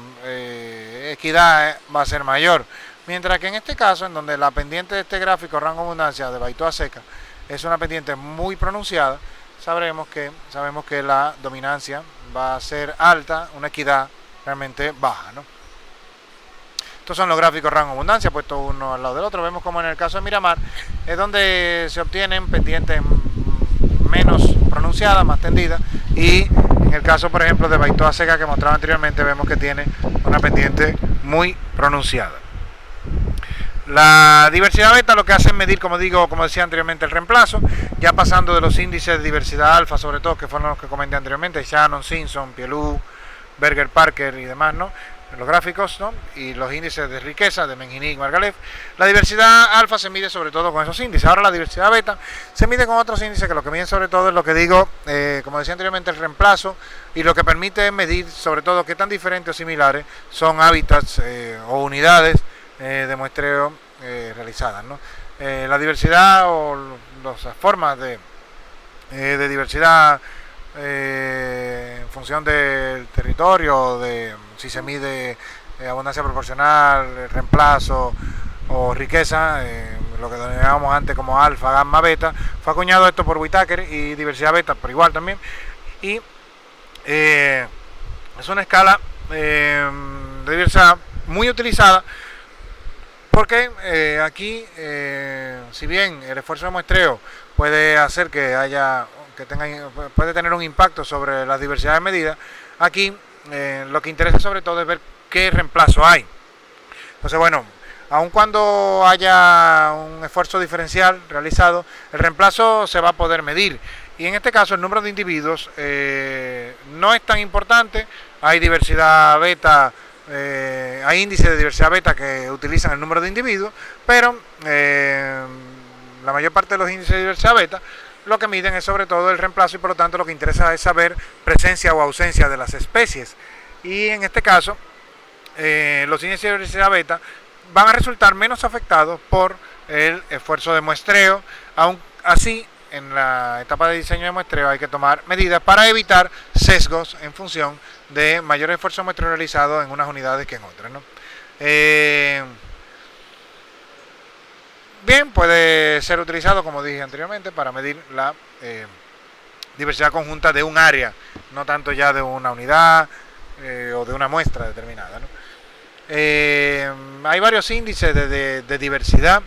equidad va a ser mayor. Mientras que en este caso, en donde la pendiente de este gráfico rango abundancia de Baitoa seca es una pendiente muy pronunciada, sabemos que la dominancia va a ser alta, una equidad realmente baja, ¿no? Estos son los gráficos rango abundancia puestos uno al lado del otro. Vemos como en el caso de Miramar es donde se obtienen pendientes menos pronunciadas, más tendidas, y en el caso, por ejemplo, de Baitoa seca que mostraba anteriormente, vemos que tiene una pendiente muy pronunciada. La diversidad beta lo que hace es medir, como decía anteriormente, el reemplazo, ya pasando de los índices de diversidad alfa, sobre todo, que fueron los que comenté anteriormente, Shannon, Simpson, Pielú, Berger, Parker y demás, ¿no? Los gráficos, ¿no? Y los índices de riqueza de Mengini y Margalef. La diversidad alfa se mide sobre todo con esos índices. Ahora la diversidad beta se mide con otros índices que lo que miden sobre todo es lo que como decía anteriormente, el reemplazo, y lo que permite medir sobre todo qué tan diferentes o similares son hábitats o unidades de muestreo realizadas, ¿no? La diversidad o las formas de diversidad en función del territorio, de si se mide abundancia proporcional, reemplazo o riqueza, lo que denominamos antes como alfa, gamma, beta, fue acuñado esto por Whittaker, y diversidad beta por igual también, y es una escala de diversidad muy utilizada porque aquí, si bien el esfuerzo de muestreo puede hacer puede tener un impacto sobre las diversidades medidas, aquí lo que interesa sobre todo es ver qué reemplazo hay. Entonces, bueno, aun cuando haya un esfuerzo diferencial realizado, el reemplazo se va a poder medir, y en este caso el número de individuos no es tan importante. Hay diversidad beta, hay índices de diversidad beta que utilizan el número de individuos, pero la mayor parte de los índices de diversidad beta lo que miden es sobre todo el reemplazo, y por lo tanto lo que interesa es saber presencia o ausencia de las especies. Y en este caso, los índices de diversidad beta van a resultar menos afectados por el esfuerzo de muestreo. Aún así, en la etapa de diseño de muestreo hay que tomar medidas para evitar sesgos en función de mayor esfuerzo de muestreo realizado en unas unidades que en otras, ¿no? Bien, puede ser utilizado, como dije anteriormente, para medir la diversidad conjunta de un área, no tanto ya de una unidad o de una muestra determinada, ¿no? Hay varios índices de diversidad.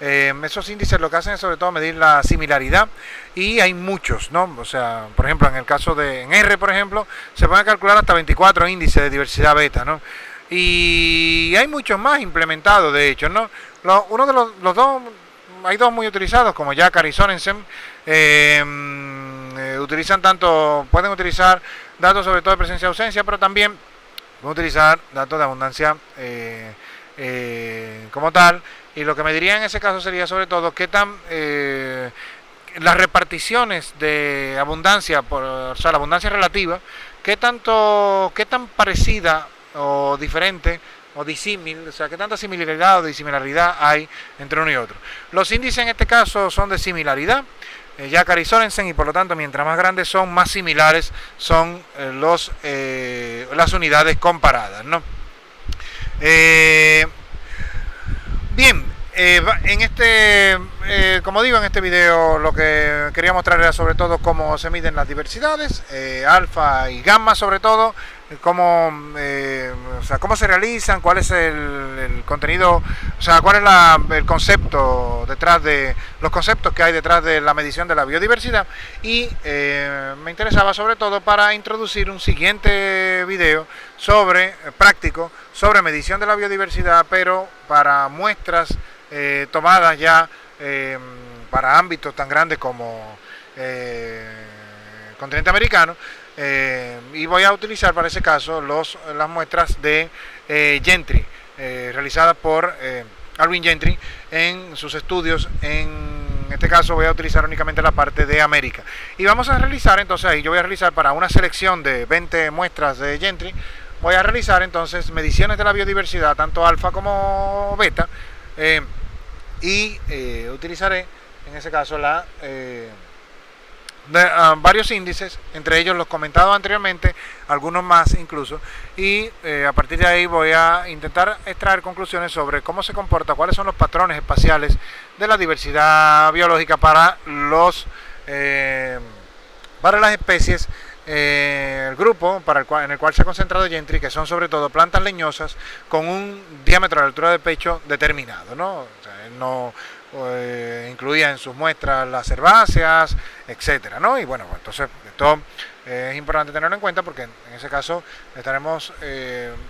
Esos índices lo que hacen es sobre todo medir la similaridad, y hay muchos, ¿no? O sea, por ejemplo, en el caso en R, por ejemplo, se pueden calcular hasta 24 índices de diversidad beta, ¿no? Y hay muchos más implementados, de hecho, ¿no? Uno de los dos, hay dos muy utilizados, como Jacquard y Sorensen, utilizan tanto, pueden utilizar datos sobre todo de presencia y ausencia, pero también pueden utilizar datos de abundancia como tal. Y lo que me diría en ese caso sería sobre todo qué tan las reparticiones de abundancia, o sea, la abundancia relativa, qué tan parecida o diferente o disímil, o sea, qué tanta similaridad o disimilaridad hay entre uno y otro. Los índices en este caso son de similaridad, Jacquard y Sorensen, y por lo tanto mientras más grandes son, más similares son las unidades comparadas, ¿no? Bien, como digo, en este video lo que quería mostrar era sobre todo cómo se miden las diversidades, alfa y gamma sobre todo, cómo, o sea, cómo se realizan, cuál es el contenido, o sea, cuál es el concepto detrás de los conceptos que hay detrás de la medición de la biodiversidad. Y me interesaba sobre todo para introducir un siguiente video práctico sobre medición de la biodiversidad, pero para muestras tomadas ya para ámbitos tan grandes como continente americano, y voy a utilizar para ese caso las muestras de Gentry, realizadas por Alvin Gentry en sus estudios. En este caso voy a utilizar únicamente la parte de América, y vamos a realizar entonces ahí, yo voy a realizar para una selección de 20 muestras de Gentry, voy a realizar entonces mediciones de la biodiversidad, tanto alfa como beta, y utilizaré en ese caso varios índices, entre ellos los comentados anteriormente, algunos más incluso, y a partir de ahí voy a intentar extraer conclusiones sobre cómo se comporta, cuáles son los patrones espaciales de la diversidad biológica para las especies, el grupo en el cual se ha concentrado Gentry, que son sobre todo plantas leñosas con un diámetro a la altura del pecho determinado, ¿no? O sea, él no incluía en sus muestras las herbáceas, etcétera, ¿no? Y bueno, entonces esto es importante tenerlo en cuenta porque en ese caso estaremos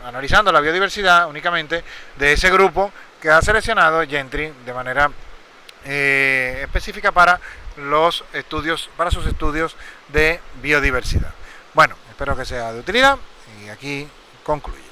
analizando la biodiversidad únicamente de ese grupo que ha seleccionado Gentry de manera específica para sus estudios de biodiversidad. Bueno, espero que sea de utilidad y aquí concluyo.